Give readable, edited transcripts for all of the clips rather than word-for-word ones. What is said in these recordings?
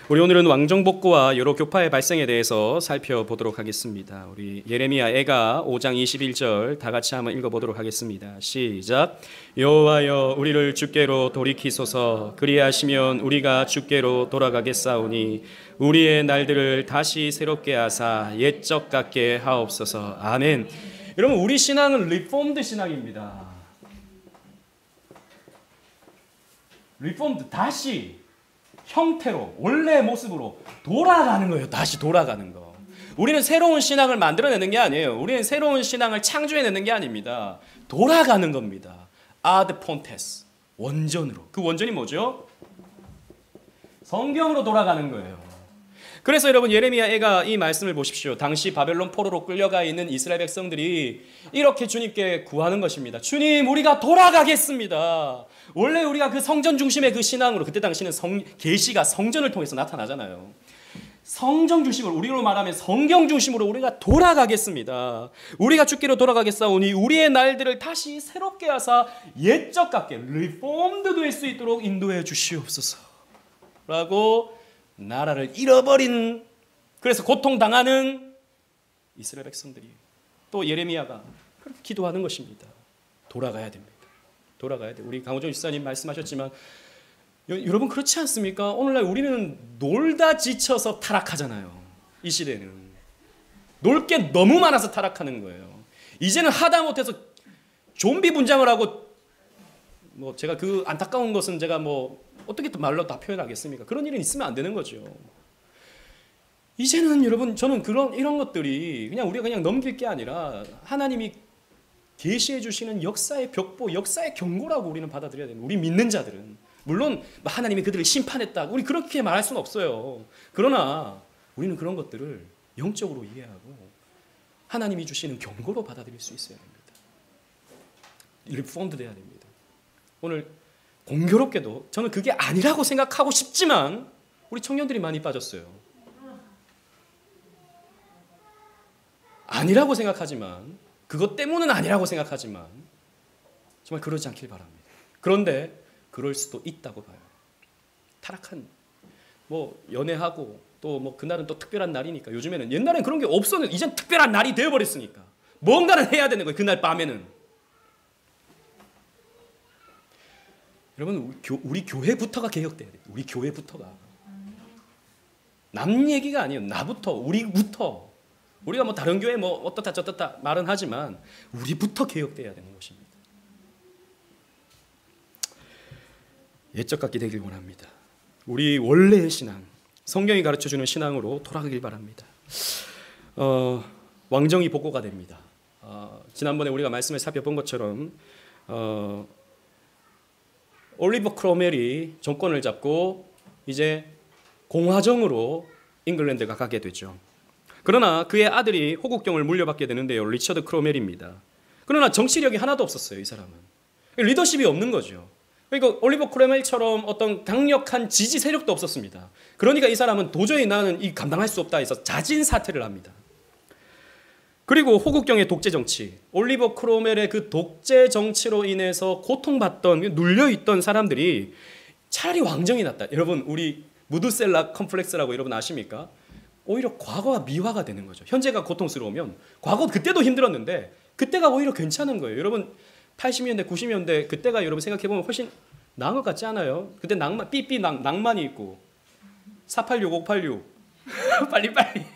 우리 오늘은 왕정복구와 여러 교파의 발생에 대해서 살펴보도록 하겠습니다. 우리 예레미야 애가 5장 21절 다 같이 한번 읽어보도록 하겠습니다. 시작. 여호와여 우리를 주께로 돌이키소서. 그리하시면 우리가 주께로 돌아가겠사오니 우리의 날들을 다시 새롭게 하사 옛적 같게 하옵소서. 아멘. 여러분, 우리 신앙은 리폼드 신앙입니다. 리폼드, 다시 형태로, 원래의 모습으로 돌아가는 거예요. 다시 돌아가는 거. 우리는 새로운 신앙을 만들어내는 게 아니에요. 우리는 새로운 신앙을 창조해내는 게 아닙니다. 돌아가는 겁니다. 아드 폰테스, 원전으로. 그 원전이 뭐죠? 성경으로 돌아가는 거예요. 그래서 여러분, 예레미야 애가 이 말씀을 보십시오. 당시 바벨론 포로로 끌려가 있는 이스라엘 백성들이 이렇게 주님께 구하는 것입니다. 주님, 우리가 돌아가겠습니다. 원래 우리가 그 성전 중심의 그 신앙으로, 그때 당시는 계시가 성전을 통해서 나타나잖아요. 성전 중심으로, 우리로 말하면 성경 중심으로 우리가 돌아가겠습니다. 우리가 주께로 돌아가겠사오니 우리의 날들을 다시 새롭게 하사 옛적 같게 리폼드 될 수 있도록 인도해 주시옵소서 라고 나라를 잃어버린, 그래서 고통당하는 이스라엘 백성들이, 또 예레미야가 그렇게 기도하는 것입니다. 돌아가야 됩니다. 돌아가야 돼. 우리 강호정 집사님 말씀하셨지만 여러분, 그렇지 않습니까? 오늘날 우리는 놀다 지쳐서 타락하잖아요. 이 시대는 놀 게 너무 많아서 타락하는 거예요. 이제는 하다못해서 좀비 분장을 하고, 뭐 제가 그 안타까운 것은 제가 뭐 어떻게 또 말로 다 표현하겠습니까? 그런 일은 있으면 안 되는 거죠. 이제는 여러분, 저는 이런 것들이 그냥 우리가 그냥 넘길 게 아니라 하나님이 계시해 주시는 역사의 벽보, 역사의 경고라고 우리는 받아들여야 됩니다. 우리 믿는 자들은. 물론 하나님이 그들을 심판했다고 우리 그렇게 말할 수는 없어요. 그러나 우리는 그런 것들을 영적으로 이해하고 하나님이 주시는 경고로 받아들일 수 있어야 됩니다. 리폼드 돼야 됩니다. 오늘 공교롭게도 저는 그게 아니라고 생각하고 싶지만 우리 청년들이 많이 빠졌어요. 아니라고 생각하지만, 그것 때문은 아니라고 생각하지만 정말 그러지 않길 바랍니다. 그런데 그럴 수도 있다고 봐요. 타락한, 뭐 연애하고 또 뭐 그날은 또 특별한 날이니까, 요즘에는, 옛날엔 그런 게 없었는데 이젠 특별한 날이 되어버렸으니까 뭔가는 해야 되는 거예요. 그날 밤에는. 여러분, 우리 교회부터가 개혁돼야 돼요. 우리 교회부터가. 남 얘기가 아니에요. 나부터, 우리부터. 우리가 뭐 다른 교회 뭐 어떻다 저떻다 말은 하지만 우리부터 개혁돼야 되는 것입니다. 옛적 같게 되길 원합니다. 우리 원래의 신앙, 성경이 가르쳐주는 신앙으로 돌아가길 바랍니다. 왕정이 복고가 됩니다. 지난번에 우리가 말씀을 살펴본 것처럼 올리버 크로멜이 정권을 잡고 이제 공화정으로 잉글랜드가 가게 되죠. 그러나 그의 아들이 호국경을 물려받게 되는데요. 리처드 크로멜입니다. 그러나 정치력이 하나도 없었어요. 이 사람은. 리더십이 없는 거죠. 그러니까 올리버 크로멜처럼 어떤 강력한 지지 세력도 없었습니다. 그러니까 이 사람은 도저히 나는 이 감당할 수 없다 해서 자진 사퇴를 합니다. 그리고 호국경의 독재 정치, 올리버 크로멜의 그 독재 정치로 인해서 고통받던, 눌려있던 사람들이 차라리 왕정이 낫다. 여러분, 우리 무드셀라 컴플렉스라고 여러분 아십니까? 오히려 과거가 미화가 되는 거죠. 현재가 고통스러우면 과거 그때도 힘들었는데 그때가 오히려 괜찮은 거예요. 여러분, 80년대, 90년대 그때가 여러분 생각해보면 훨씬 나은 것 같지 않아요? 그때 낭만이 있고 486, 586 빨리빨리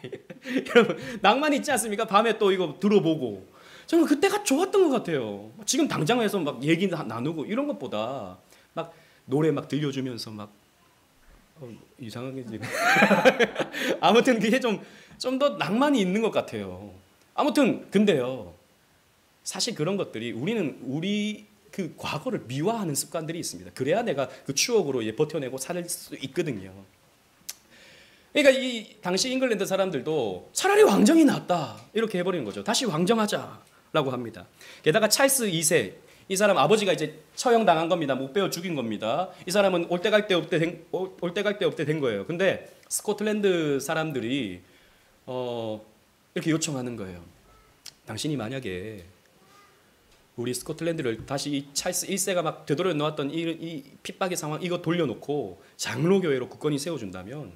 여러분, 낭만이 있지 않습니까? 밤에 또 이거 들어보고. 저는 그때가 좋았던 것 같아요. 지금 당장에서 막 얘기 나누고 이런 것보다 막 노래 막 들려주면서 막 이상하게 아무튼 그게 좀 더 낭만이 있는 것 같아요. 아무튼 근데요, 사실 그런 것들이 우리 그 과거를 미화하는 습관들이 있습니다. 그래야 내가 그 추억으로 버텨내고 살 수 있거든요. 그러니까 이 당시 잉글랜드 사람들도 차라리 왕정이 낫다 이렇게 해버리는 거죠. 다시 왕정하자라고 합니다. 게다가 찰스 2세, 이 사람 아버지가 이제 처형당한 겁니다. 못 베어 죽인 겁니다. 이 사람은 올 때 갈 데 없대 된 거예요. 근데 스코틀랜드 사람들이 이렇게 요청하는 거예요. 당신이 만약에 우리 스코틀랜드를 다시 이 찰스 1세가 막 되돌려 놓았던 이 핍박의 상황, 이거 돌려놓고 장로교회로 굳건히 세워준다면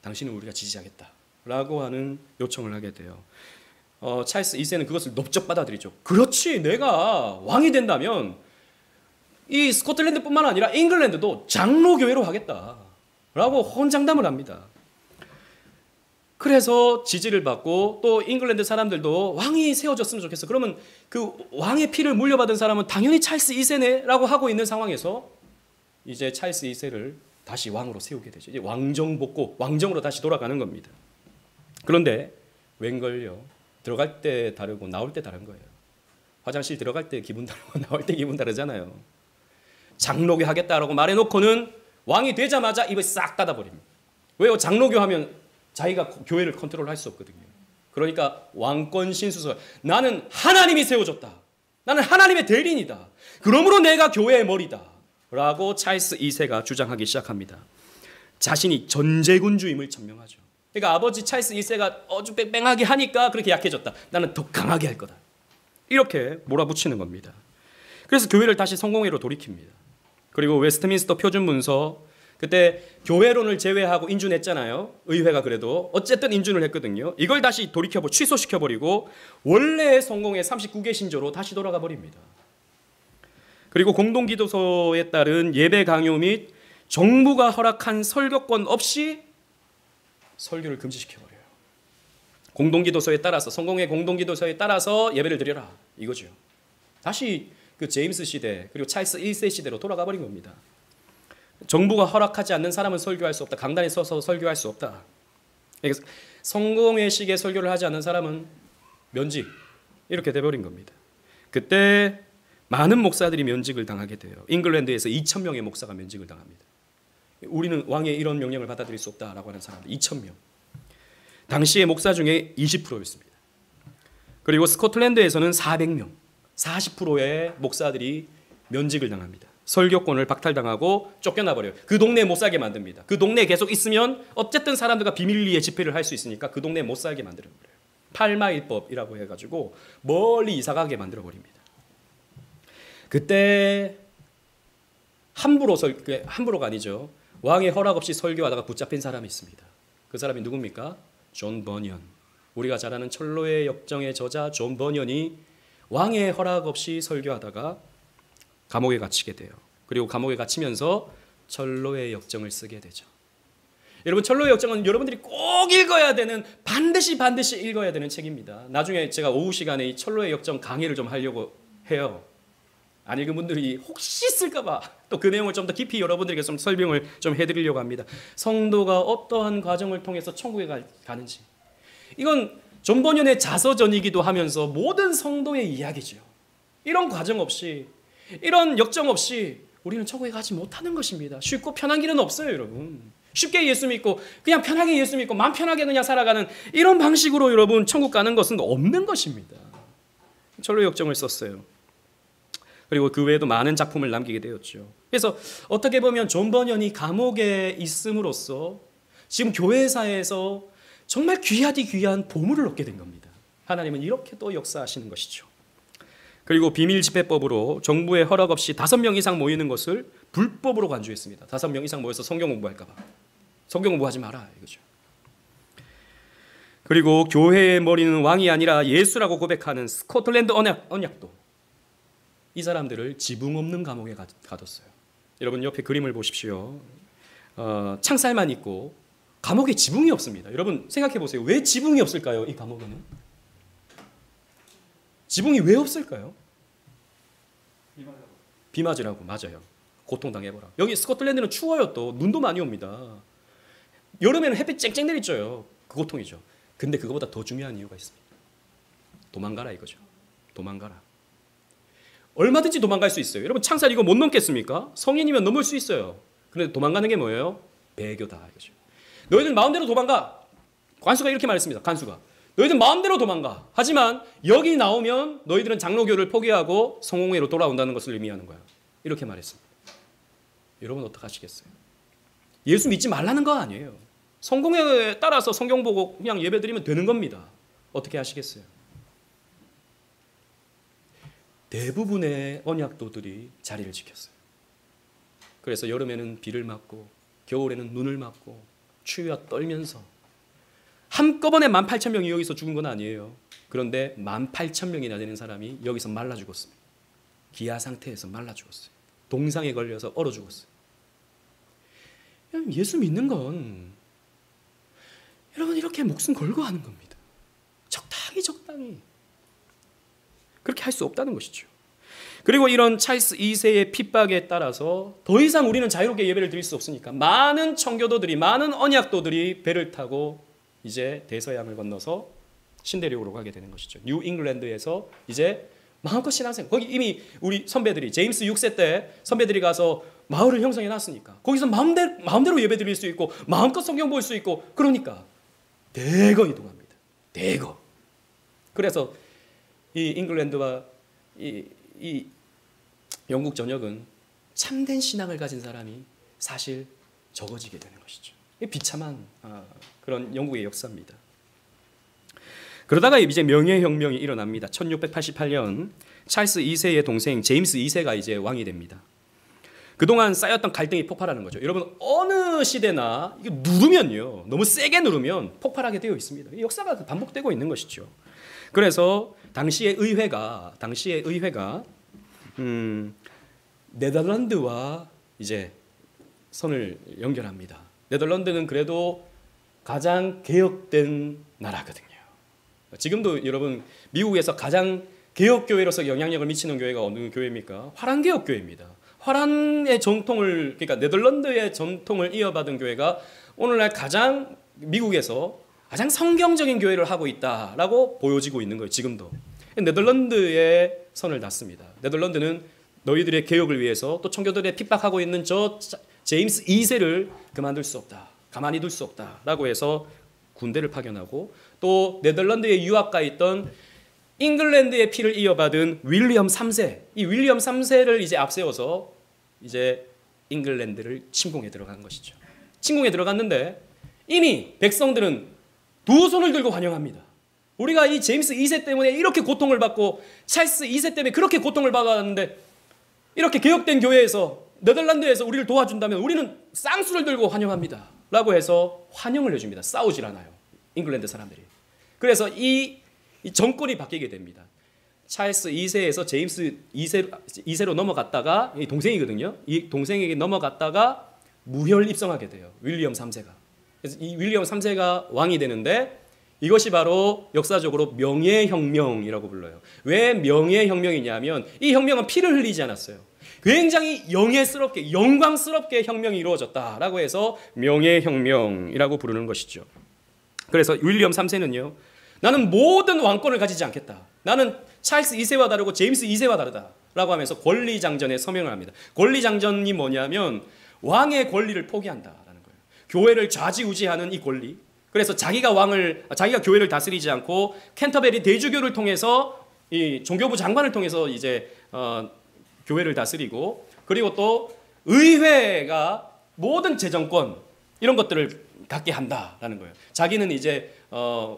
당신은 우리가 지지하겠다라고 하는 요청을 하게 돼요. 찰스 2세는 그것을 넓적 받아들이죠. 그렇지, 내가 왕이 된다면 이 스코틀랜드뿐만 아니라 잉글랜드도 장로교회로 하겠다라고 헌장담을 합니다. 그래서 지지를 받고 또 잉글랜드 사람들도 왕이 세워졌으면 좋겠어. 그러면 그 왕의 피를 물려받은 사람은 당연히 찰스 2세네라고 하고 있는 상황에서 이제 찰스 2세를 다시 왕으로 세우게 되죠. 이제 왕정 복고, 왕정으로 다시 돌아가는 겁니다. 그런데 웬걸요? 들어갈 때 다르고 나올 때 다른 거예요. 화장실 들어갈 때 기분 다르고 나올 때 기분 다르잖아요. 장로교 하겠다라고 말해놓고는 왕이 되자마자 입을 싹 닫아버립니다. 왜요? 장로교 하면 자기가 교회를 컨트롤할 수 없거든요. 그러니까 왕권 신수설, 나는 하나님이 세워줬다. 나는 하나님의 대리인이다. 그러므로 내가 교회의 머리다. 라고 찰스 2세가 주장하기 시작합니다. 자신이 전제군주임을 천명하죠. 그러니까 아버지 찰스 2세가 아주 뺑뺑하게 하니까 그렇게 약해졌다. 나는 더 강하게 할 거다. 이렇게 몰아붙이는 겁니다. 그래서 교회를 다시 성공회로 돌이킵니다. 그리고 웨스트민스터 표준문서, 그때 교회론을 제외하고 인준했잖아요. 의회가 그래도 어쨌든 인준을 했거든요. 이걸 다시 취소시켜버리고 원래의 성공회 39개 신조로 다시 돌아가 버립니다. 그리고 공동기도서에 따른 예배 강요 및 정부가 허락한 설교권 없이 설교를 금지시켜버려요. 공동기도서에 따라서, 성공회 공동기도서에 따라서 예배를 드려라 이거죠. 다시 그 제임스 시대 그리고 찰스 1세 시대로 돌아가 버린 겁니다. 정부가 허락하지 않는 사람은 설교할 수 없다. 강단에 서서 설교할 수 없다. 성공회식에 설교를 하지 않는 사람은 면직, 이렇게 돼버린 겁니다. 그때 많은 목사들이 면직을 당하게 돼요. 잉글랜드에서 2,000명의 목사가 면직을 당합니다. 우리는 왕의 이런 명령을 받아들일 수 없다라고 하는 사람들 2,000명. 당시의 목사 중에 20%였습니다. 그리고 스코틀랜드에서는 400명, 40%의 목사들이 면직을 당합니다. 설교권을 박탈당하고 쫓겨나버려요. 그 동네에 못 살게 만듭니다. 그 동네에 계속 있으면 어쨌든 사람들과 비밀리에 집회를 할 수 있으니까 그 동네에 못 살게 만들어버려요. 8마일법이라고 해가지고 멀리 이사가게 만들어버립니다. 그때 함부로가 아니죠. 왕의 허락 없이 설교하다가 붙잡힌 사람이 있습니다. 그 사람이 누굽니까? 존 버니언. 우리가 잘 아는 철로의 역정의 저자 존 버니언이 왕의 허락 없이 설교하다가 감옥에 갇히게 돼요. 그리고 감옥에 갇히면서 철로의 역정을 쓰게 되죠. 여러분, 철로의 역정은 여러분들이 꼭 읽어야 되는, 반드시 읽어야 되는 책입니다. 나중에 제가 오후 시간에 이 철로의 역정 강의를 좀 하려고 해요. 안 읽은 분들이 혹시 쓸까봐 또 그 내용을 좀 더 깊이 여러분들에게 좀 설명을 좀 해드리려고 합니다. 성도가 어떠한 과정을 통해서 천국에 가는지. 이건 존 버니언의 자서전이기도 하면서 모든 성도의 이야기죠. 이런 과정 없이, 이런 역정 없이 우리는 천국에 가지 못하는 것입니다. 쉽고 편한 길은 없어요, 여러분. 쉽게 예수 믿고 그냥 편하게 예수 믿고 마음 편하게 그냥 살아가는 이런 방식으로 여러분 천국 가는 것은 없는 것입니다. 철로 역정을 썼어요. 그리고 그 외에도 많은 작품을 남기게 되었죠. 그래서 어떻게 보면 존 버니언이 감옥에 있음으로써 지금 교회사에서 정말 귀하디 귀한 보물을 얻게 된 겁니다. 하나님은 이렇게 또 역사하시는 것이죠. 그리고 비밀집회법으로 정부의 허락 없이 5명 이상 모이는 것을 불법으로 간주했습니다. 5명 이상 모여서 성경 공부할까 봐. 성경 공부하지 마라 이거죠. 그리고 교회의 머리는 왕이 아니라 예수라고 고백하는 스코틀랜드 언약도 이 사람들을 지붕 없는 감옥에 가뒀어요. 여러분 옆에 그림을 보십시오. 창살만 있고 감옥에 지붕이 없습니다. 여러분 생각해 보세요. 왜 지붕이 없을까요? 이 감옥에는 지붕이 왜 없을까요? 비 맞으라고. 맞아요. 고통당해보라. 여기 스코틀랜드는 추워요. 또 눈도 많이 옵니다. 여름에는 햇빛 쨍쨍 내리쬐요. 그 고통이죠. 근데 그거보다 더 중요한 이유가 있습니다. 도망가라 이거죠. 도망가라. 얼마든지 도망갈 수 있어요. 여러분 창살 이거 못 넘겠습니까? 성인이면 넘을 수 있어요. 그런데 도망가는 게 뭐예요? 배교다 이거죠. 너희들 마음대로 도망가. 관수가 이렇게 말했습니다. 관수가. 너희들 마음대로 도망가. 하지만 여기 나오면 너희들은 장로교를 포기하고 성공회로 돌아온다는 것을 의미하는 거야. 이렇게 말했습니다. 여러분 어떡하시겠어요? 예수 믿지 말라는 거 아니에요. 성공회에 따라서 성경 보고 그냥 예배드리면 되는 겁니다. 어떻게 하시겠어요? 대부분의 언약도들이 자리를 지켰어요. 그래서 여름에는 비를 맞고 겨울에는 눈을 맞고 추위와 떨면서 한꺼번에 18,000명이 여기서 죽은 건 아니에요. 그런데 18,000명이나 되는 사람이 여기서 말라 죽었습니다. 기아 상태에서 말라 죽었어요. 동상에 걸려서 얼어 죽었어요. 예수 믿는 건 여러분 이렇게 목숨 걸고 하는 겁니다. 적당히 그렇게 할 수 없다는 것이죠. 그리고 이런 찰스 2세의 핍박에 따라서 더 이상 우리는 자유롭게 예배를 드릴 수 없으니까 많은 청교도들이, 많은 언약도들이 배를 타고 이제 대서양을 건너서 신대륙으로 가게 되는 것이죠. 뉴 잉글랜드에서 이제 마음껏 신앙생활, 거기 이미 우리 선배들이 제임스 6세 때 선배들이 가서 마을을 형성해 놨으니까 거기서 마음대로 예배 드릴 수 있고 마음껏 성경 볼 수 있고, 그러니까 대거 이동합니다. 대거. 그래서 이 잉글랜드와 이 영국 전역은 참된 신앙을 가진 사람이 사실 적어지게 되는 것이죠. 비참한 그런 영국의 역사입니다. 그러다가 이제 명예혁명이 일어납니다. 1688년 찰스 2세의 동생 제임스 2세가 이제 왕이 됩니다. 그동안 쌓였던 갈등이 폭발하는 거죠. 여러분 어느 시대나 이거 누르면요, 너무 세게 누르면 폭발하게 되어 있습니다. 역사가 반복되고 있는 것이죠. 그래서 당시의 의회가 네덜란드와 이제 선을 연결합니다. 네덜란드는 그래도 가장 개혁된 나라거든요. 지금도 여러분 미국에서 가장 개혁교회로서 영향력을 미치는 교회가 어느 교회입니까? 화란개혁교회입니다. 화란의 전통을, 그러니까 네덜란드의 전통을 이어받은 교회가 오늘날 가장 미국에서 가장 성경적인 교회를 하고 있다라고 보여지고 있는 거예요. 지금도. 네덜란드에 선을 놨습니다. 네덜란드는 너희들의 개혁을 위해서 또 청교도들에 핍박하고 있는 저 제임스 2세를 그만둘 수 없다, 가만히 둘 수 없다라고 해서 군대를 파견하고, 또 네덜란드에 유학가 있던 잉글랜드의 피를 이어받은 윌리엄 3세, 이 윌리엄 3세를 이제 앞세워서 이제 잉글랜드를 침공에 들어간 것이죠. 침공에 들어갔는데 이미 백성들은 두 손을 들고 환영합니다. 우리가 이 제임스 2세 때문에 이렇게 고통을 받고 찰스 2세 때문에 그렇게 고통을 받았는데 이렇게 개혁된 교회에서 네덜란드에서 우리를 도와준다면 우리는 쌍수를 들고 환영합니다 라고 해서 환영을 해줍니다. 싸우질 않아요, 잉글랜드 사람들이. 그래서 이 정권이 바뀌게 됩니다. 찰스 2세에서 제임스 2세로 넘어갔다가, 이 동생이거든요. 이 동생에게 넘어갔다가 무혈 입성하게 돼요, 윌리엄 3세가. 그래서 이 윌리엄 3세가 왕이 되는데 이것이 바로 역사적으로 명예혁명이라고 불러요. 왜 명예혁명이냐면 이 혁명은 피를 흘리지 않았어요. 굉장히 영예스럽게, 영광스럽게 혁명이 이루어졌다라고 해서 명예혁명이라고 부르는 것이죠. 그래서 윌리엄 3세는요, 나는 모든 왕권을 가지지 않겠다. 나는 찰스 2세와 다르고 제임스 2세와 다르다라고 하면서 권리장전에 서명을 합니다. 권리장전이 뭐냐면 왕의 권리를 포기한다라는 거예요. 교회를 좌지우지하는 이 권리. 그래서 자기가 교회를 다스리지 않고 캔터베리 대주교를 통해서 이 종교부 장관을 통해서 이제 교회를 다스리고, 그리고 또 의회가 모든 재정권 이런 것들을 갖게 한다라는 거예요. 자기는 이제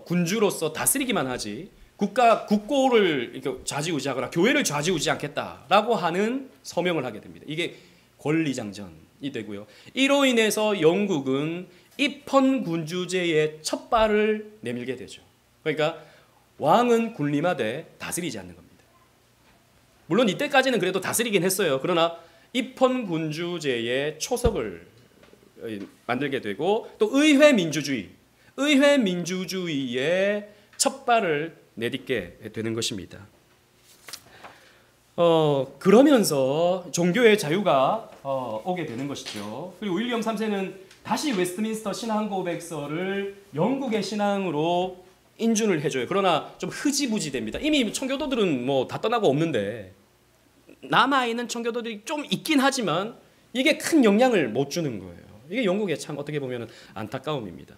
군주로서 다스리기만 하지 국고를 이렇게 좌지우지하거나 교회를 좌지우지 않겠다라고 하는 서명을 하게 됩니다. 이게 권리장전이 되고요. 이로 인해서 영국은 입헌군주제의 첫 발을 내밀게 되죠. 그러니까 왕은 군림하되 다스리지 않는 겁니다. 물론 이때까지는 그래도 다스리긴 했어요. 그러나 입헌군주제의 초석을 만들게 되고, 또 의회 민주주의의 첫 발을 내딛게 되는 것입니다. 그러면서 종교의 자유가 오게 되는 것이죠. 그리고 윌리엄 3세는 다시 웨스트민스터 신앙고백서를 영국의 신앙으로 인준을 해줘요. 그러나 좀 흐지부지 됩니다. 이미 청교도들은 뭐 다 떠나고 없는데 남아있는 청교도들이 좀 있긴 하지만 이게 큰 영향을 못 주는 거예요. 이게 영국의 참 어떻게 보면 안타까움입니다.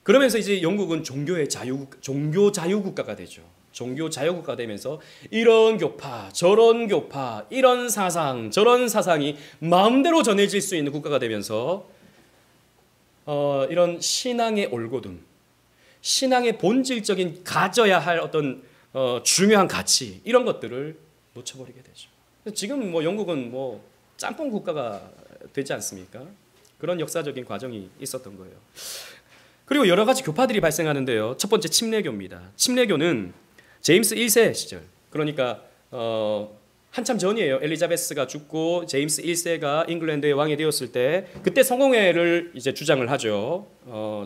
그러면서 이제 영국은 종교 자유국가가 되죠. 종교 자유국가가 되면서 이런 교파, 저런 교파, 이런 사상, 저런 사상이 마음대로 전해질 수 있는 국가가 되면서 이런 신앙의 올곧음, 신앙의 본질적인 가져야 할 어떤 중요한 가치, 이런 것들을 놓쳐버리게 되죠. 지금 뭐 영국은 뭐 짬뽕 국가가 되지 않습니까? 그런 역사적인 과정이 있었던 거예요. 그리고 여러 가지 교파들이 발생하는데요. 첫 번째 침례교입니다. 침례교는 제임스 1세 시절, 그러니까 한참 전이에요. 엘리자베스가 죽고 제임스 1세가 잉글랜드의 왕이 되었을 때, 그때 성공회를 이제 주장을 하죠.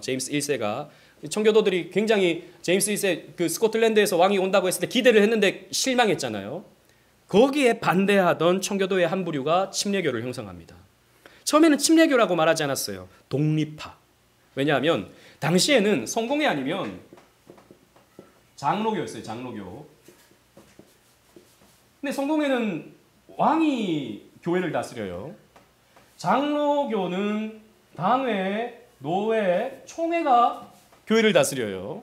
제임스 1세가 청교도들이 굉장히 제임스 1세 그 스코틀랜드에서 왕이 온다고 했을 때 기대를 했는데 실망했잖아요. 거기에 반대하던 청교도의 한 부류가 침례교를 형성합니다. 처음에는 침례교라고 말하지 않았어요. 독립파. 왜냐하면 당시에는 성공회 아니면 장로교였어요. 장로교. 근데 성공회는 왕이 교회를 다스려요. 장로교는 당회, 노회, 총회가 교회를 다스려요.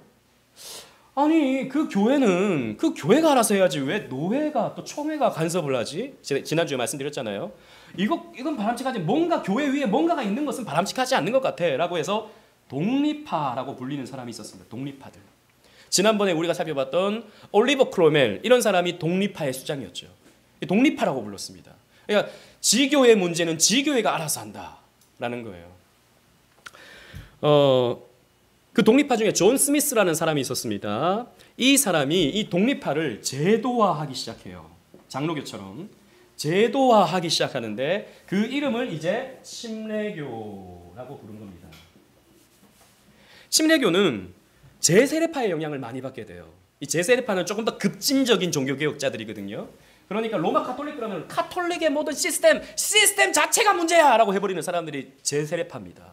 아니 그 교회는 그 교회가 알아서 해야지 왜 노회가 또 총회가 간섭을 하지? 지난주에 말씀드렸잖아요. 이건 바람직하지, 뭔가 교회 위에 뭔가가 있는 것은 바람직하지 않는 것 같아 라고 해서 독립파라고 불리는 사람이 있었습니다. 독립파들. 지난번에 우리가 살펴봤던 올리버 크로멜, 이런 사람이 독립파의 수장이었죠. 독립파라고 불렀습니다. 그러니까 지교의 문제는 지교회가 알아서 한다라는 거예요. 그 독립파 중에 존 스미스라는 사람이 있었습니다. 이 사람이 이 독립파를 제도화하기 시작해요. 장로교처럼 제도화하기 시작하는데 그 이름을 이제 침례교라고 부른 겁니다. 침례교는 제세례파의 영향을 많이 받게 돼요. 이 제세례파는 조금 더 급진적인 종교개혁자들이거든요. 그러니까 로마 카톨릭 그러면 카톨릭의 모든 시스템 자체가 문제야 라고 해버리는 사람들이 제세례파입니다.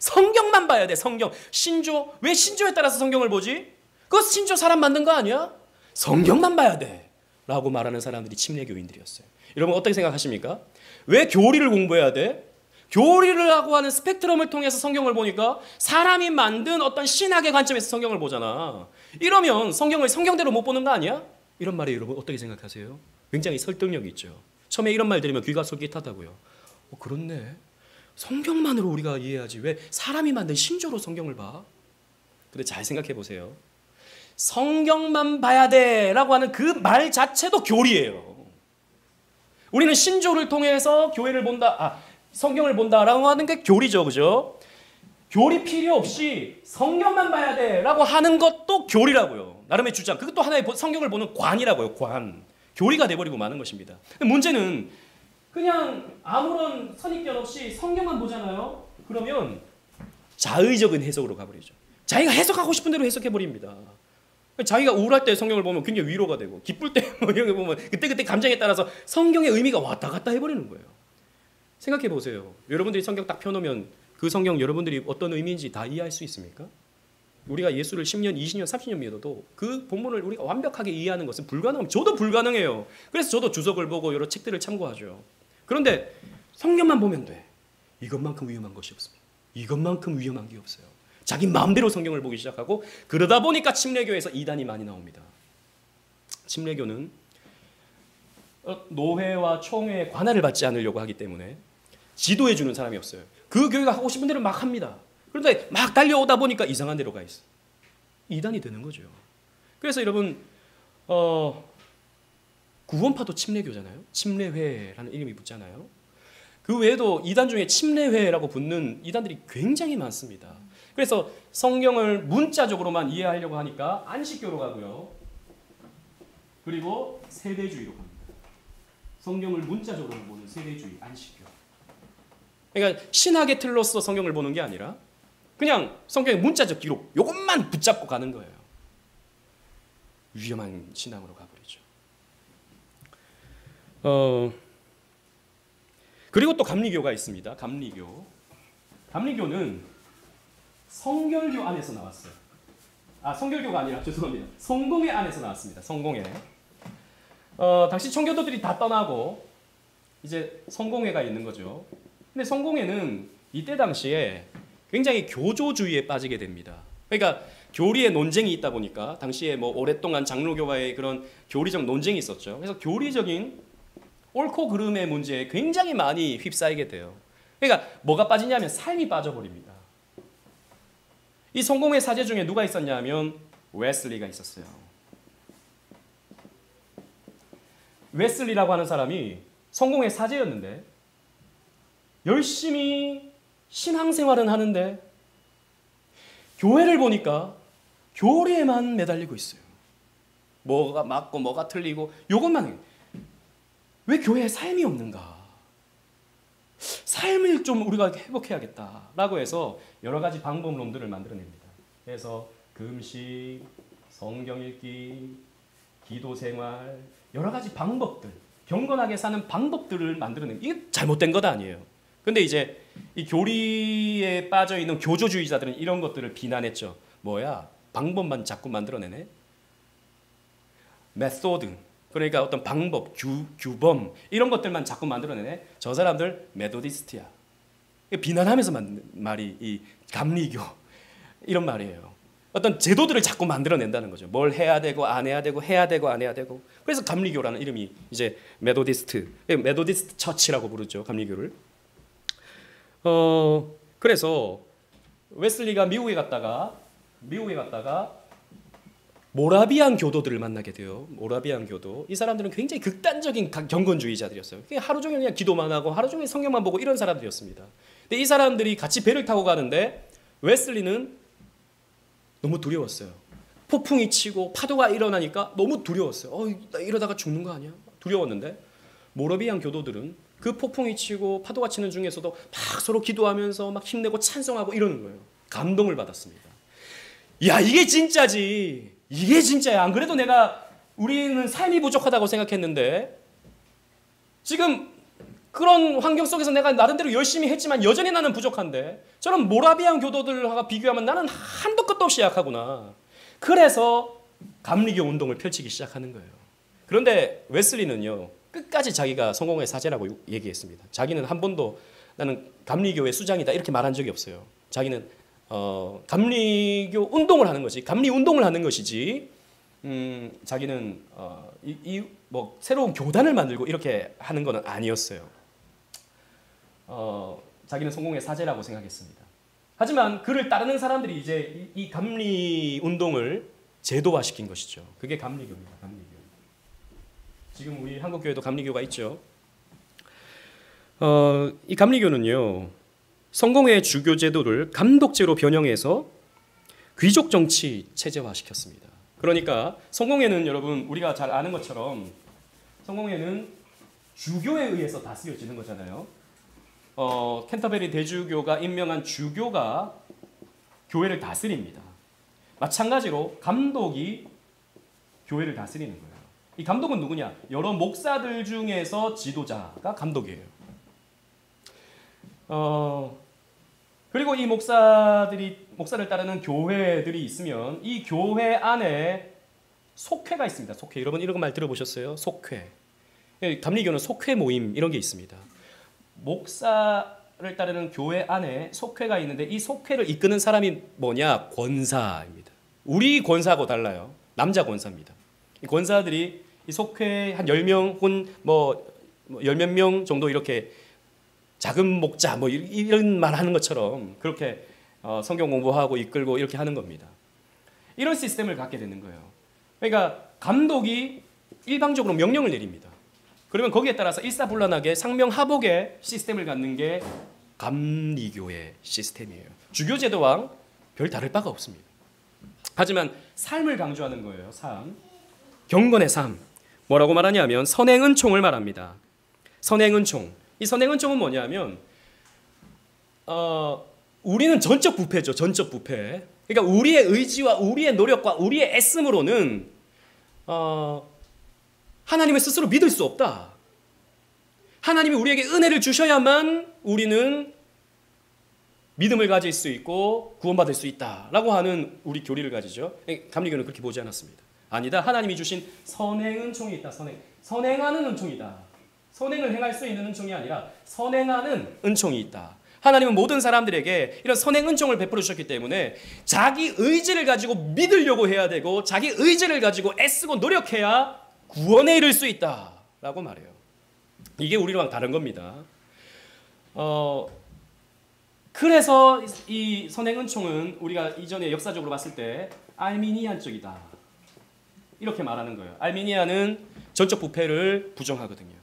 성경만 봐야 돼. 성경. 신조. 왜 신조에 따라서 성경을 보지? 그거 신조 사람 만든 거 아니야? 성경만 봐야 돼 라고 말하는 사람들이 침례교인들이었어요. 여러분 어떻게 생각하십니까? 왜 교리를 공부해야 돼? 교리를 하고 하는 스펙트럼을 통해서 성경을 보니까 사람이 만든 어떤 신학의 관점에서 성경을 보잖아. 이러면 성경을 성경대로 못 보는 거 아니야? 이런 말에 여러분 어떻게 생각하세요? 굉장히 설득력이 있죠. 처음에 이런 말 들으면 귀가 솔깃하다고요. 그렇네. 성경만으로 우리가 이해하지 왜 사람이 만든 신조로 성경을 봐? 근데 잘 생각해 보세요. 성경만 봐야 돼라고 하는 그 말 자체도 교리예요. 우리는 신조를 통해서 교회를 본다, 성경을 본다라고 하는 게 교리죠, 그죠? 교리 필요 없이 성경만 봐야 돼라고 하는 것도 교리라고요. 나름의 주장. 그것도 하나의 성경을 보는 관이라고요. 관. 교리가 돼버리고 마는 것입니다. 문제는 그냥 아무런 선입견 없이 성경만 보잖아요. 그러면 자의적인 해석으로 가버리죠. 자기가 해석하고 싶은 대로 해석해버립니다. 자기가 우울할 때 성경을 보면 굉장히 위로가 되고, 기쁠 때 뭐 이런 거 보면 그때 감정에 따라서 성경의 의미가 왔다 갔다 해버리는 거예요. 생각해 보세요. 여러분들이 성경 딱 펴놓으면 그 성경 여러분들이 어떤 의미인지 다 이해할 수 있습니까? 우리가 예수를 10년, 20년, 30년 믿어도 그 본문을 우리가 완벽하게 이해하는 것은 불가능합니다. 저도 불가능해요. 그래서 저도 주석을 보고 여러 책들을 참고하죠. 그런데 성경만 보면 돼. 이것만큼 위험한 것이 없습니다. 이것만큼 위험한 게 없어요. 자기 마음대로 성경을 보기 시작하고, 그러다 보니까 침례교에서 이단이 많이 나옵니다. 침례교는 노회와 총회의 관할을 받지 않으려고 하기 때문에 지도해 주는 사람이 없어요. 그 교회가 하고 싶은 대로 막 합니다. 그런데 막 달려오다 보니까 이상한 데로 가 있어. 이단이 되는 거죠. 그래서 여러분 구원파도 침례교잖아요. 침례회라는 이름이 붙잖아요. 그 외에도 이단 중에 침례회라고 붙는 이단들이 굉장히 많습니다. 그래서 성경을 문자적으로만 이해하려고 하니까 안식교로 가고요. 그리고 세대주의로 갑니다. 성경을 문자적으로 보는 세대주의, 안식교. 그러니까 신학의 틀로서 성경을 보는 게 아니라 그냥 성경의 문자적 기록, 이것만 붙잡고 가는 거예요. 위험한 신앙으로 가버리죠. 그리고 또 감리교가 있습니다. 감리교는 성결교 안에서 나왔어요. 성결교가 아니라 죄송합니다. 성공회 안에서 나왔습니다. 성공회. 당시 청교도들이 다 떠나고 이제 성공회가 있는 거죠. 근데 성공회는 이때 당시에 굉장히 교조주의에 빠지게 됩니다. 그러니까 교리의 논쟁이 있다 보니까 당시에 뭐 오랫동안 장로교와의 그런 교리적 논쟁이 있었죠. 그래서 교리적인 옳고 그름의 문제에 굉장히 많이 휩싸이게 돼요. 그러니까 뭐가 빠지냐면 삶이 빠져버립니다. 이 성공회 사제 중에 누가 있었냐면 웨슬리가 있었어요. 웨슬리라고 하는 사람이 성공회 사제였는데 열심히 신앙생활은 하는데 교회를 보니까 교리에만 매달리고 있어요. 뭐가 맞고 뭐가 틀리고 이것만 해요. 왜 교회에 삶이 없는가? 삶을 좀 우리가 회복해야겠다라고 해서 여러 가지 방법론들을 만들어냅니다. 그래서 금식, 성경 읽기, 기도 생활, 여러 가지 방법들, 경건하게 사는 방법들을 만들어냅니다. 이게 잘못된 것 아니에요. 근데 이제 이 교리에 빠져 있는 교조주의자들은 이런 것들을 비난했죠. 뭐야? 방법만 자꾸 만들어내네. 메소드, 그러니까 어떤 방법, 규범 이런 것들만 자꾸 만들어내네. 저 사람들 메소디스트야. 비난하면서 만든 말이 이 감리교 이런 말이에요. 어떤 제도들을 자꾸 만들어낸다는 거죠. 뭘 해야 되고 안 해야 되고 해야 되고 안 해야 되고. 그래서 감리교라는 이름이 이제 메소디스트 처치라고 부르죠. 감리교를. 그래서 웨슬리가 미국에 갔다가 모라비안 교도들을 만나게 돼요. 모라비안 교도. 이 사람들은 굉장히 극단적인 경건주의자들이었어요. 하루 종일 그냥 기도만 하고 하루 종일 성경만 보고 이런 사람들이었습니다. 근데 이 사람들이 같이 배를 타고 가는데 웨슬리는 너무 두려웠어요. 폭풍이 치고 파도가 일어나니까 너무 두려웠어요. 나 이러다가 죽는 거 아니야? 두려웠는데 모라비안 교도들은 그 폭풍이 치고 파도가 치는 중에서도 막 서로 기도하면서 막 힘내고 찬송하고 이러는 거예요. 감동을 받았습니다. 야, 이게 진짜지. 이게 진짜야. 안 그래도 우리는 삶이 부족하다고 생각했는데 지금 그런 환경 속에서 내가 나름대로 열심히 했지만 여전히 나는 부족한데 저런 모라비안 교도들과 비교하면 나는 한도 끝도 없이 약하구나. 그래서 감리교 운동을 펼치기 시작하는 거예요. 그런데 웨슬리는요. 끝까지 자기가 성공의 사제라고 얘기했습니다. 자기는 한 번도 나는 감리교의 수장이다 이렇게 말한 적이 없어요. 자기는 감리교 운동을 하는 것이 감리 운동을 하는 것이지 자기는 뭐 새로운 교단을 만들고 이렇게 하는 것은 아니었어요. 자기는 성공의 사제라고 생각했습니다. 하지만 그를 따르는 사람들이 이제 이 감리 운동을 제도화시킨 것이죠. 그게 감리교입니다. 감리교. 지금 우리 한국 교회도 감리교가 있죠. 이 감리교는요. 성공회 주교 제도를 감독제로 변형해서 귀족 정치 체제화시켰습니다. 그러니까 성공회는 여러분 우리가 잘 아는 것처럼 성공회는 주교에 의해서 다스려지는 거잖아요. 캔터베리 대주교가 임명한 주교가 교회를 다스립니다. 마찬가지로 감독이 교회를 다스리는 거예요. 이 감독은 누구냐? 여러 목사들 중에서 지도자가 감독이에요. 그리고 이 목사를 따르는 교회들이 있으면 이 교회 안에 속회가 있습니다. 속회. 여러분 이런 말 들어보셨어요? 속회. 감리교는 속회 모임 이런 게 있습니다. 목사를 따르는 교회 안에 속회가 있는데 이 속회를 이끄는 사람이 뭐냐? 권사입니다. 우리 권사하고 달라요. 남자 권사입니다. 이 권사들이 이 속회 한 10명 혹은 뭐 열몇 명 정도 이렇게 작은 목자 뭐 이런 말 하는 것처럼 그렇게 성경 공부하고 이끌고 이렇게 하는 겁니다. 이런 시스템을 갖게 되는 거예요. 그러니까 감독이 일방적으로 명령을 내립니다. 그러면 거기에 따라서 일사불란하게 상명하복의 시스템을 갖는 게 감리교의 시스템이에요. 주교제도와 별 다를 바가 없습니다. 하지만 삶을 강조하는 거예요. 삶. 경건의 삶. 뭐라고 말하냐면 선행은총을 말합니다. 선행은총. 이 선행은총은 뭐냐면 우리는 전적 부패죠. 전적 부패. 그러니까 우리의 의지와 우리의 노력과 우리의 애씀으로는 하나님을 스스로 믿을 수 없다. 하나님이 우리에게 은혜를 주셔야만 우리는 믿음을 가질 수 있고 구원받을 수 있다라고 하는 우리 교리를 가지죠. 감리교는 그렇게 보지 않았습니다. 아니다. 하나님이 주신 선행은총이 있다. 선행하는 은총이다. 선행을 행할 수 있는 은총이 아니라 선행하는 은총이 있다. 하나님은 모든 사람들에게 이런 선행 은총을 베풀어 주셨기 때문에 자기 의지를 가지고 믿으려고 해야 되고 자기 의지를 가지고 애쓰고 노력해야 구원에 이를 수 있다라고 말해요. 이게 우리랑 다른 겁니다. 그래서 이 선행 은총은 우리가 이전에 역사적으로 봤을 때 알미니안적이다. 이렇게 말하는 거예요. 알미니안은 전적 부패를 부정하거든요.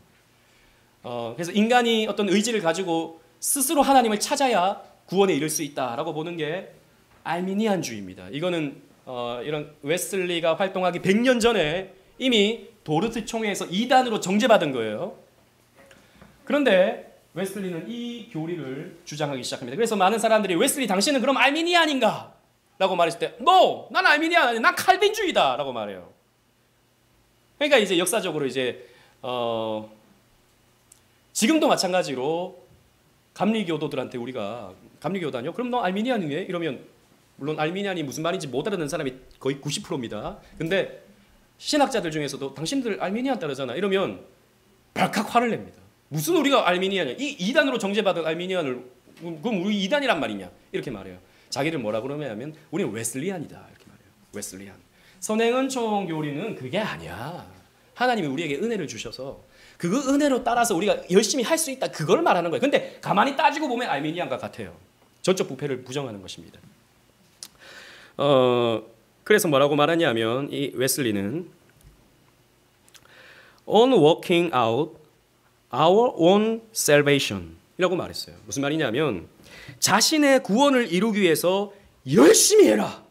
그래서 인간이 어떤 의지를 가지고 스스로 하나님을 찾아야 구원에 이를 수 있다라고 보는 게 알미니안주의입니다. 이거는 이런 웨슬리가 활동하기 100년 전에 이미 도르트 총회에서 이단으로 정죄받은 거예요. 그런데 웨슬리는 이 교리를 주장하기 시작합니다. 그래서 많은 사람들이 웨슬리 당신은 그럼 알미니안인가? 라고 말했을 때 No! 난 알미니안 아니야. 난 칼빈주의다 라고 말해요. 그러니까 이제 역사적으로 이제 지금도 마찬가지로 감리교도들한테 우리가 감리교도다뇨? 그럼 너 알미니안이네? 이러면 물론 알미니안이 무슨 말인지 못 알아듣는 사람이 거의 90%입니다. 근데 신학자들 중에서도 당신들 알미니안 따르잖아. 이러면 발칵 화를 냅니다. 무슨 우리가 알미니안이야? 이 이단으로 정죄받은 알미니안을 그럼 우리 이단이란 말이냐? 이렇게 말해요. 자기를 뭐라 그러냐면 우리는 웨슬리안이다 이렇게 말해요. 웨슬리안. 선행은총 교리는 그게 아니야. 하나님이 우리에게 은혜를 주셔서 그 은혜로 따라서 우리가 열심히 할 수 있다 그걸 말하는 거예요. 근데 가만히 따지고 보면 알미니안과 같아요. 전적 부패를 부정하는 것입니다. 그래서 뭐라고 말하냐면 이 웨슬리는 on working out our own salvation 이라고 말했어요. 무슨 말이냐면 자신의 구원을 이루기 위해서 열심히 해라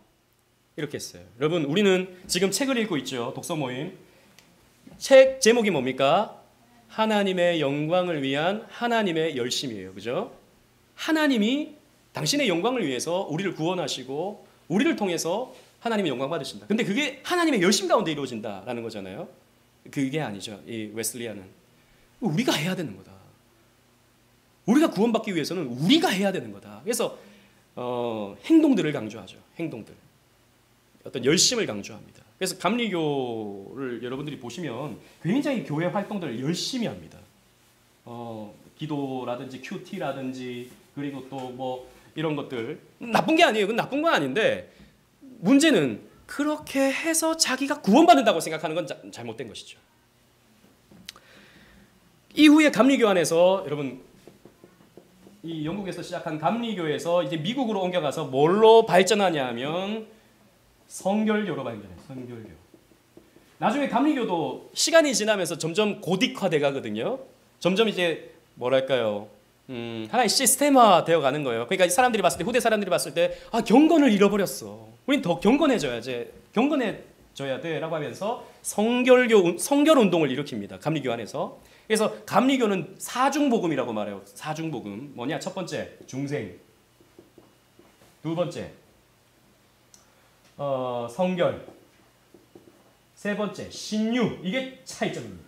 이렇게 했어요. 여러분 우리는 지금 책을 읽고 있죠. 독서 모임. 책 제목이 뭡니까? 하나님의 영광을 위한 하나님의 열심이에요. 그죠? 하나님이 당신의 영광을 위해서 우리를 구원하시고 우리를 통해서 하나님의 영광 받으신다. 근데 그게 하나님의 열심 가운데 이루어진다라는 거잖아요. 그게 아니죠. 이 웨슬리안은 우리가 해야 되는 거다. 우리가 구원받기 위해서는 우리가 해야 되는 거다. 그래서 행동들을 강조하죠. 행동들. 어떤 열심을 강조합니다. 그래서 감리교를 여러분들이 보시면 굉장히 교회 활동들을 열심히 합니다. 기도라든지 큐티라든지 그리고 또 뭐 이런 것들 나쁜 게 아니에요. 그건 나쁜 건 아닌데 문제는 그렇게 해서 자기가 구원받는다고 생각하는 건 잘못된 것이죠. 이후에 감리교 안에서 여러분 이 영국에서 시작한 감리교에서 이제 미국으로 옮겨가서 뭘로 발전하냐면 성결교로 발전해요. 성결교. 나중에 감리교도 시간이 지나면서 점점 고딕화돼 가거든요. 점점 이제 뭐랄까요? 하나의 시스템화 되어 가는 거예요. 그러니까 사람들이 봤을 때 후대 사람들이 봤을 때 아, 경건을 잃어버렸어. 우린 더 경건해져야지. 경건해져야 돼라고 하면서 성결 운동을 일으킵니다. 감리교 안에서. 그래서 감리교는 사중복음이라고 말해요. 사중복음. 뭐냐? 첫 번째, 중생. 두 번째, 성결. 세 번째, 신유. 이게 차이점입니다.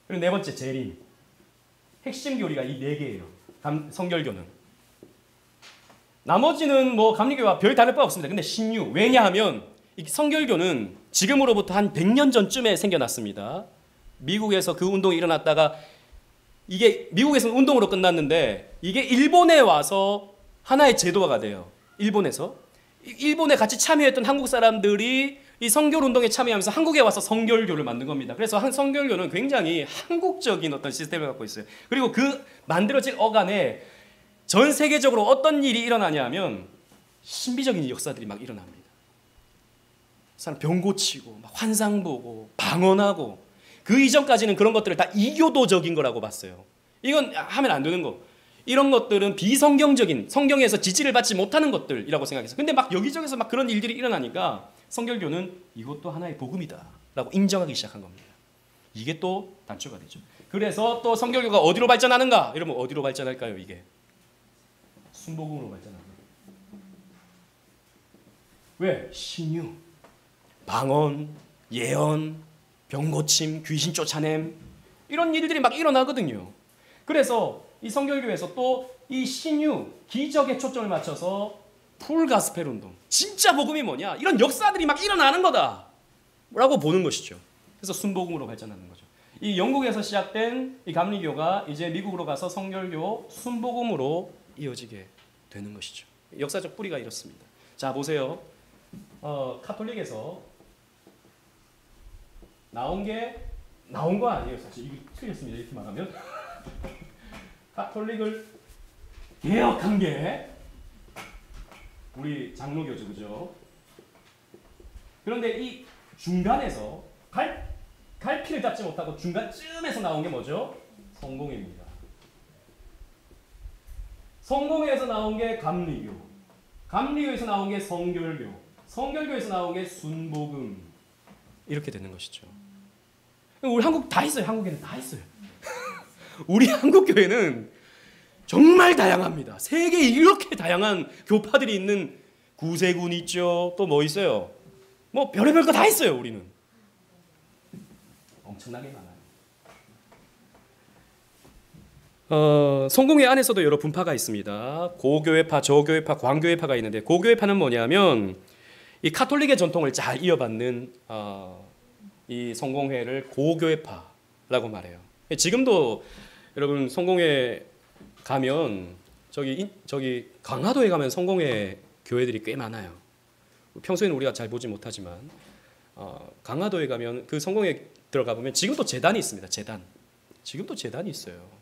그리고 네 번째, 재림. 핵심 교리가 이 네 개예요. 성결교는. 나머지는 뭐 감리교와 별 다를 바 없습니다. 근데 신유. 왜냐하면 이 성결교는 지금으로부터 한 100년 전쯤에 생겨났습니다. 미국에서 그 운동이 일어났다가 이게 미국에서는 운동으로 끝났는데 이게 일본에 와서 하나의 제도화가 돼요. 일본에서. 일본에 같이 참여했던 한국 사람들이 이 성결 운동에 참여하면서 한국에 와서 성결교를 만든 겁니다. 그래서 성결교는 굉장히 한국적인 어떤 시스템을 갖고 있어요. 그리고 그 만들어질 어간에 전 세계적으로 어떤 일이 일어나냐면 신비적인 역사들이 막 일어납니다. 사람 병 고치고 막 환상 보고 방언하고 그 이전까지는 그런 것들을 다 이교도적인 거라고 봤어요. 이건 하면 안 되는 거. 이런 것들은 비성경적인 성경에서 지지를 받지 못하는 것들이라고 생각했어요. 근데 막 여기저기서 막 그런 일들이 일어나니까 성결교는 이것도 하나의 복음이다 라고 인정하기 시작한 겁니다. 이게 또 단초가 되죠. 그래서 또 성결교가 어디로 발전하는가? 이러면 어디로 발전할까요? 이게 순복음으로 발전합니다. 왜? 신유, 방언, 예언, 병고침, 귀신 쫓아냄 이런 일들이 막 일어나거든요. 그래서 이 성결교에서 또 이 신유, 기적에 초점을 맞춰서 풀 가스펠 운동, 진짜 복음이 뭐냐? 이런 역사들이 막 일어나는 거다 라고 보는 것이죠. 그래서 순복음으로 발전하는 거죠. 이 영국에서 시작된 이 감리교가 이제 미국으로 가서 성결교, 순복음으로 이어지게 되는 것이죠. 역사적 뿌리가 이렇습니다. 자, 보세요. 카톨릭에서 나온 거 아니에요. 사실 이게 틀렸습니다. 이렇게 말하면 카톨릭을 개혁한 게 우리 장로교죠, 그죠? 그런데 이 중간에서 갈피를 잡지 못하고 중간쯤에서 나온 게 뭐죠? 성공회입니다. 성공회에서 나온 게 감리교, 감리교에서 나온 게 성결교, 성결교에서 나온 게 순복음, 이렇게 되는 것이죠. 우리 한국 다 있어요. 한국에는 다 있어요. 우리 한국 교회는 정말 다양합니다. 세계에 이렇게 다양한 교파들이 있는 구세군 있죠. 또 뭐 있어요? 뭐 별의별 거 다 있어요. 우리는 엄청나게 많아요. 성공회 안에서도 여러 분파가 있습니다. 고교회파, 저교회파, 광교회파가 있는데, 고교회파는 뭐냐면 이 카톨릭의 전통을 잘 이어받는 이 성공회를 고교회파라고 말해요. 지금도 여러분 성공회 가면 저기 강화도에 가면 성공회 교회들이 꽤 많아요. 평소에는 우리가 잘 보지 못하지만 강화도에 가면 그 성공회 들어가 보면 지금도 재단이 있습니다. 재단. 지금도 재단이 있어요.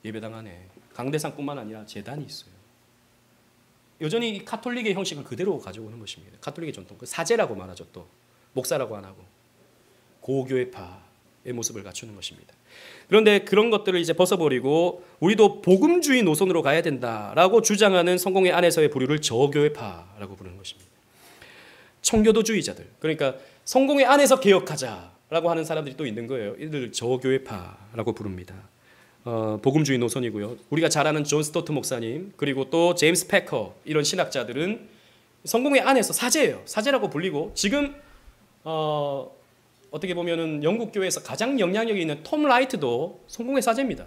예배당 안에 강대상뿐만 아니라 재단이 있어요. 여전히 카톨릭의 형식을 그대로 가지고 오는 것입니다. 카톨릭의 전통, 그 사제라고 말하죠. 또 목사라고 안 하고 고교회파의 모습을 갖추는 것입니다. 그런데 그런 것들을 이제 벗어버리고 우리도 복음주의 노선으로 가야 된다라고 주장하는 성공회 안에서의 부류를 저교회파라고 부르는 것입니다. 청교도주의자들, 그러니까 성공회 안에서 개혁하자라고 하는 사람들이 또 있는 거예요. 이들 저교회파라고 부릅니다. 복음주의 노선이고요. 우리가 잘 아는 존 스토트 목사님, 그리고 또 제임스 패커, 이런 신학자들은 성공회 안에서 사제예요. 사제라고 불리고, 지금 어떻게 보면은 영국 교회에서 가장 영향력이 있는 톰 라이트도 성공회 사제입니다.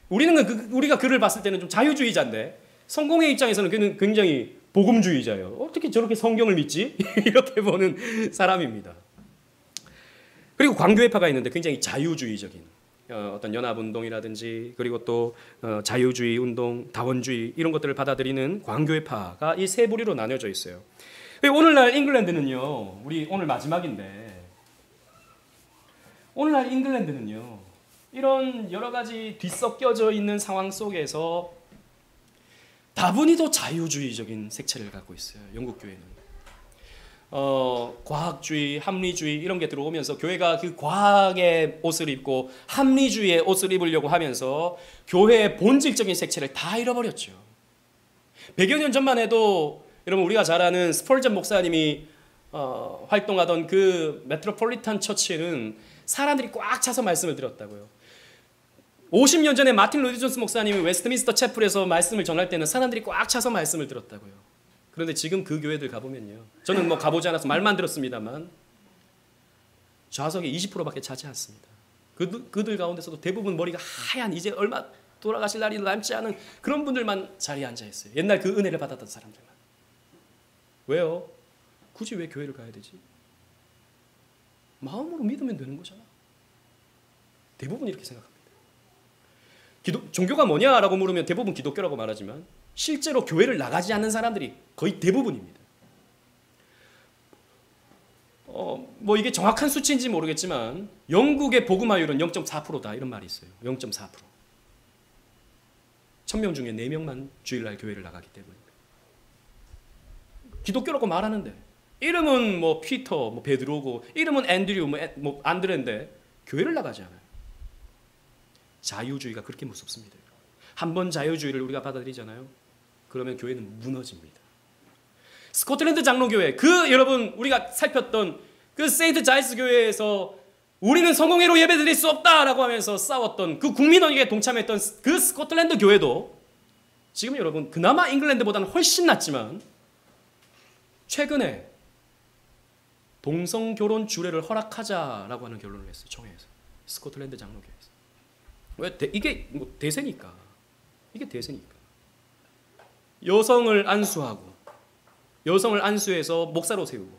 우리가 그를 봤을 때는 좀 자유주의자인데, 성공회 입장에서는 그는 굉장히 복음주의자예요. 어떻게 저렇게 성경을 믿지? 이렇게 보는 사람입니다. 그리고 광교회파가 있는데 굉장히 자유주의적인 어떤 연합운동이라든지, 그리고 또 자유주의 운동, 다원주의, 이런 것들을 받아들이는 광교회파가 이 세 부류로 나뉘어져 있어요. 오늘날 잉글랜드는요, 우리 오늘 마지막인데, 오늘날 잉글랜드는요, 이런 여러 가지 뒤섞여져 있는 상황 속에서 다분히도 자유주의적인 색채를 갖고 있어요. 영국 교회는 과학주의, 합리주의 이런 게 들어오면서 교회가 그 과학의 옷을 입고 합리주의의 옷을 입으려고 하면서 교회의 본질적인 색채를 다 잃어버렸죠. 100여 년 전만 해도 여러분 우리가 잘 아는 스펄전 목사님이 활동하던 그 메트로폴리탄 처치는 사람들이 꽉 차서 말씀을 들었다고요. 50년 전에 마틴 로디 존스 목사님이 웨스트민스터 채플에서 말씀을 전할 때는 사람들이 꽉 차서 말씀을 들었다고요. 그런데 지금 그 교회들 가보면요, 저는 뭐 가보지 않아서 말만 들었습니다만 좌석이 20%밖에 차지 않습니다. 그들 가운데서도 대부분 머리가 하얀, 이제 얼마 돌아가실 날이 남지 않은 그런 분들만 자리에 앉아 있어요. 옛날 그 은혜를 받았던 사람들만. 왜요? 굳이 왜 교회를 가야 되지? 마음으로 믿으면 되는 거잖아. 대부분 이렇게 생각합니다. 종교가 뭐냐라고 물으면 대부분 기독교라고 말하지만 실제로 교회를 나가지 않는 사람들이 거의 대부분입니다. 뭐 이게 정확한 수치인지 모르겠지만 영국의 복음화율은 0.4%다 이런 말이 있어요. 0.4%. 1000명 중에 4명만 주일날 교회를 나가기 때문입니다. 기독교라고 말하는데 이름은 뭐 피터, 뭐 베드로고, 이름은 앤드류, 뭐 안드레인데 교회를 나가지 않아요. 자유주의가 그렇게 무섭습니다. 한번 자유주의를 우리가 받아들이잖아요. 그러면 교회는 무너집니다. 스코틀랜드 장로교회, 여러분 우리가 살폈던 그 세인트 자이스 교회에서 우리는 성공회로 예배드릴 수 없다라고 하면서 싸웠던 그 국민원에게 동참했던 그 스코틀랜드 교회도 지금 여러분 그나마 잉글랜드보다는 훨씬 낫지만 최근에 동성결혼 주례를 허락하자라고 하는 결론을 했어요. 총회에서. 스코틀랜드 장로교회에서. 왜? 이게 뭐 대세니까. 이게 대세니까. 여성을 안수하고, 여성을 안수해서 목사로 세우고,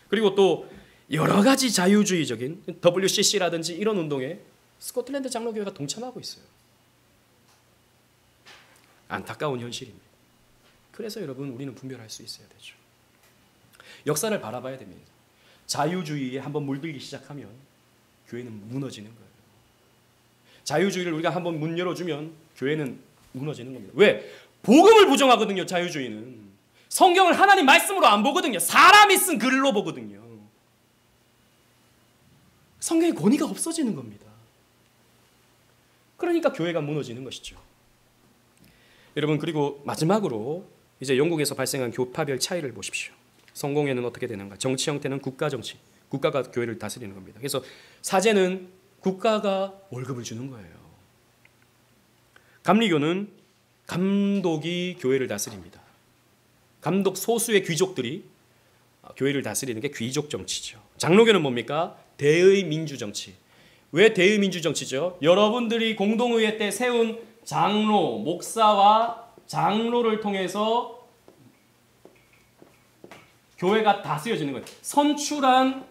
그리고 또 여러 가지 자유주의적인 WCC라든지 이런 운동에 스코틀랜드 장로교회가 동참하고 있어요. 안타까운 현실입니다. 그래서 여러분 우리는 분별할 수 있어야 되죠. 역사를 바라봐야 됩니다. 자유주의에 한번 물들기 시작하면 교회는 무너지는 거예요. 자유주의를 우리가 한번 문 열어주면 교회는 무너지는 겁니다. 왜? 복음을 부정하거든요. 자유주의는. 성경을 하나님 말씀으로 안 보거든요. 사람이 쓴 글로 보거든요. 성경의 권위가 없어지는 겁니다. 그러니까 교회가 무너지는 것이죠. 여러분, 그리고 마지막으로 이제 영국에서 발생한 교파별 차이를 보십시오. 성공회는 어떻게 되는가? 정치 형태는 국가 정치, 국가가 교회를 다스리는 겁니다. 그래서 사제는 국가가 월급을 주는 거예요. 감리교는 감독이 교회를 다스립니다. 감독 소수의 귀족들이 교회를 다스리는 게 귀족 정치죠. 장로교는 뭡니까? 대의 민주 정치. 왜 대의 민주 정치죠? 여러분들이 공동의회 때 세운 장로, 목사와 장로를 통해서 교회가 다스려지는 거예요. 선출한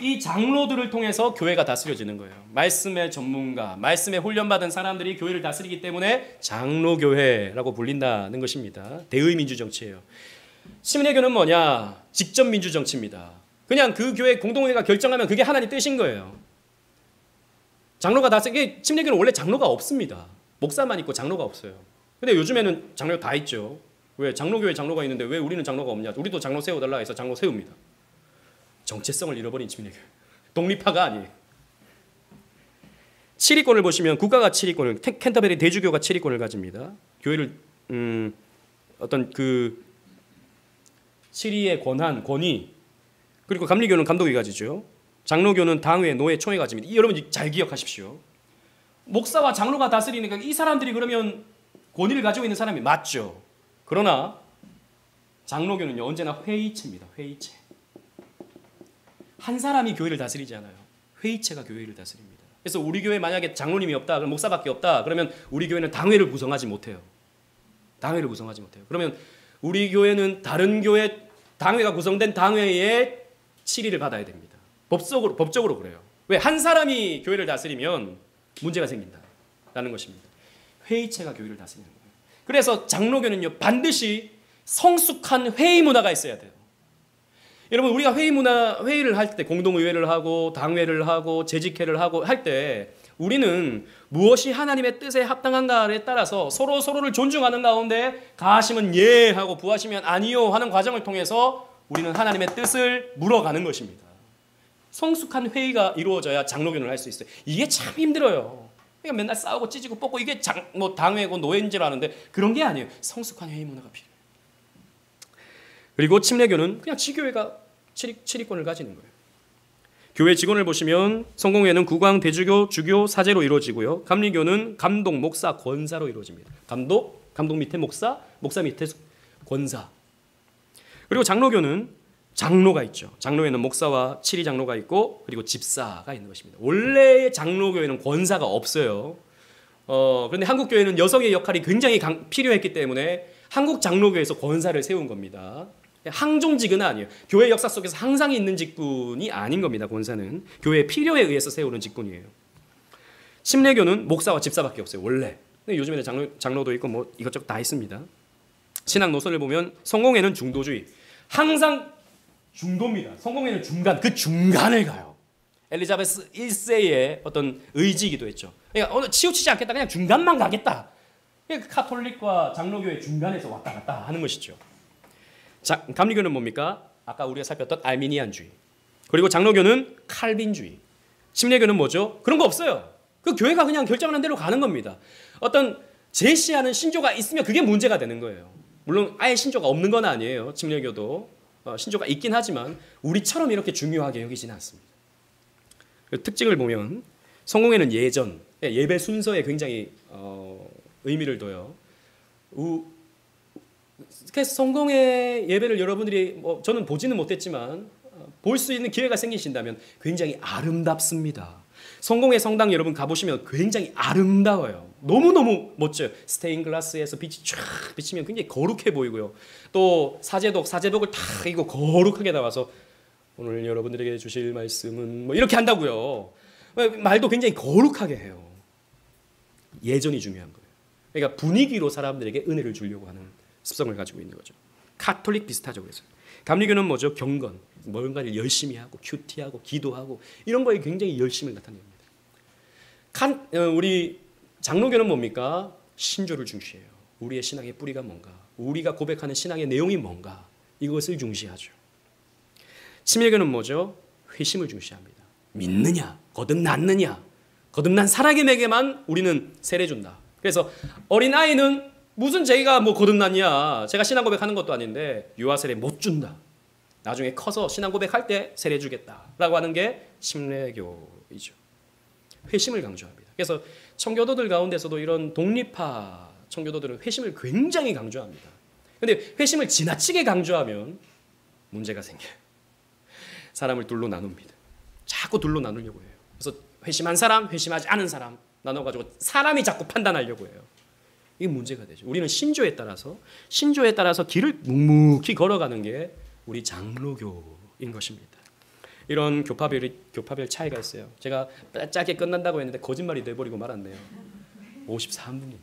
이 장로들을 통해서 교회가 다스려지는 거예요. 말씀의 전문가, 말씀에 훈련받은 사람들이 교회를 다스리기 때문에 장로교회라고 불린다는 것입니다. 대의 민주 정치예요. 침례교는 뭐냐? 직접 민주 정치입니다. 그냥 그 교회 공동회가 결정하면 그게 하나님 뜻인 거예요. 장로가 다스리게, 침례교는 원래 장로가 없습니다. 목사만 있고 장로가 없어요. 근데 요즘에는 장로 다 있죠. 왜? 장로교회 장로가 있는데 왜 우리는 장로가 없냐? 우리도 장로 세워달라 해서 장로 세웁니다. 정체성을 잃어버린 침례교. 독립파가 아니에요. 치리권을 보시면 국가가 치리권을, 캔터베리 대주교가 치리권을 가집니다. 교회를 어떤 그 치리의 권한, 권위, 그리고 감리교는 감독이 가지죠. 장로교는 당회, 노회, 총회 가집니다. 여러분 잘 기억하십시오. 목사와 장로가 다스리니까 이 사람들이 그러면 권위를 가지고 있는 사람이 맞죠. 그러나 장로교는요, 언제나 회의체입니다. 회의체. 한 사람이 교회를 다스리지 않아요. 회의체가 교회를 다스립니다. 그래서 우리 교회 만약에 장로님이 없다, 그럼 목사밖에 없다, 그러면 우리 교회는 당회를 구성하지 못해요. 당회를 구성하지 못해요. 그러면 우리 교회는 다른 교회 당회가 구성된 당회의 치리를 받아야 됩니다. 법적으로 그래요. 왜? 한 사람이 교회를 다스리면 문제가 생긴다라는 것입니다. 회의체가 교회를 다스리는 거예요. 그래서 장로교는요, 반드시 성숙한 회의 문화가 있어야 돼요. 여러분, 우리가 회의를 할 때, 공동의회를 하고 당회를 하고 재직회를 하고 할 때 우리는 무엇이 하나님의 뜻에 합당한가에 따라서 서로를 존중하는 가운데 가하시면 예 하고 부하시면 아니요 하는 과정을 통해서 우리는 하나님의 뜻을 물어가는 것입니다. 성숙한 회의가 이루어져야 장로교를 할 수 있어요. 이게 참 힘들어요. 그러니까 맨날 싸우고 찢고 뽑고 이게 당회고 노예인 줄 아는데 그런 게 아니에요. 성숙한 회의 문화가 필요해요. 그리고 침례교는 그냥 지교회가 치리권을 가지는 거예요. 교회 직원을 보시면 성공회는 국왕, 대주교, 주교, 사제로 이루어지고요. 감리교는 감독, 목사, 권사로 이루어집니다. 감독 밑에 목사, 목사 밑에 권사. 그리고 장로교는 장로가 있죠. 장로에는 목사와 치리 장로가 있고 그리고 집사가 있는 것입니다. 원래 장로교회는 권사가 없어요. 그런데 한국 교회는 여성의 역할이 굉장히 필요했기 때문에 한국 장로교회에서 권사를 세운 겁니다. 항종직은 아니에요. 교회 역사 속에서 항상 있는 직분이 아닌 겁니다. 권사는 교회의 필요에 의해서 세우는 직분이에요. 침례교는 목사와 집사밖에 없어요. 원래. 근데 요즘에는 장로도 있고 뭐 이것저것 다 있습니다. 신앙 노선을 보면 성공회는 중도주의. 항상 중도입니다. 성공회는 중간, 그 중간을 가요. 엘리자베스 1세의 어떤 의지이기도 했죠. 그러니까 오늘 치우치지 않겠다, 그냥 중간만 가겠다. 그러니까 카톨릭과 장로교의 중간에서 왔다 갔다 하는 것이죠. 감리교는 뭡니까? 아까 우리가 살폈던 알미니안주의. 그리고 장로교는 칼빈주의. 침례교는 뭐죠? 그런 거 없어요. 그 교회가 그냥 결정하는 대로 가는 겁니다. 어떤 제시하는 신조가 있으면 그게 문제가 되는 거예요. 물론 아예 신조가 없는 건 아니에요. 침례교도 신조가 있긴 하지만 우리처럼 이렇게 중요하게 여기지는 않습니다. 특징을 보면 성공회는 예배 순서에 굉장히 의미를 둬요. 그래서 성공회 예배를 여러분들이 저는 보지는 못했지만 볼 수 있는 기회가 생기신다면 굉장히 아름답습니다. 성공회 성당 여러분 가보시면 굉장히 아름다워요. 너무너무 멋져요. 스테인글라스에서 빛이 쫙 비치면 굉장히 거룩해 보이고요. 또 사제복을 다 이거 거룩하게 나와서 오늘 여러분들에게 주실 말씀은 뭐 이렇게 한다고요. 말도 굉장히 거룩하게 해요. 예전이 중요한 거예요. 그러니까 분위기로 사람들에게 은혜를 주려고 하는 습성을 가지고 있는 거죠. 카톨릭 비슷하죠. 그래서 감리교는 뭐죠? 경건, 뭔가를 열심히 하고 큐티하고 기도하고 이런 거에 굉장히 열심을 나타냅니다. 우리 장로교는 뭡니까? 신조를 중시해요. 우리의 신앙의 뿌리가 뭔가, 우리가 고백하는 신앙의 내용이 뭔가, 이것을 중시하죠. 침례교는 뭐죠? 회심을 중시합니다. 믿느냐, 거듭났느냐, 거듭난 사람에게만 우리는 세례 준다. 그래서 어린아이는 무슨 제가 뭐 거듭났냐? 제가 신앙 고백하는 것도 아닌데 유아 세례 못 준다. 나중에 커서 신앙 고백할 때 세례 주겠다라고 하는 게 침례교이죠. 회심을 강조합니다. 그래서 청교도들 가운데서도 이런 독립파 청교도들은 회심을 굉장히 강조합니다. 그런데 회심을 지나치게 강조하면 문제가 생겨요. 사람을 둘로 나눕니다. 자꾸 둘로 나누려고 해요. 그래서 회심한 사람, 회심하지 않은 사람 나눠가지고 사람이 자꾸 판단하려고 해요. 이게 문제가 되죠. 우리는 신조에 따라서 길을 묵묵히 걸어가는 게 우리 장로교인 것입니다. 이런 교파별 차이가 있어요. 제가 짧게 끝난다고 했는데 거짓말이 돼버리고 말았네요. 53분입니다.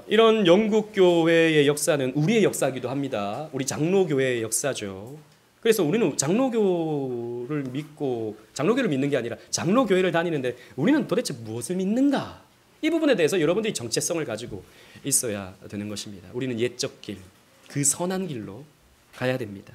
이런 영국 교회의 역사는 우리의 역사이기도 합니다. 우리 장로교회의 역사죠. 그래서 우리는 장로교를 믿는 게 아니라 장로교회를 다니는데 우리는 도대체 무엇을 믿는가? 이 부분에 대해서 여러분들이 정체성을 가지고 있어야 되는 것입니다. 우리는 옛적 길, 그 선한 길로 가야 됩니다.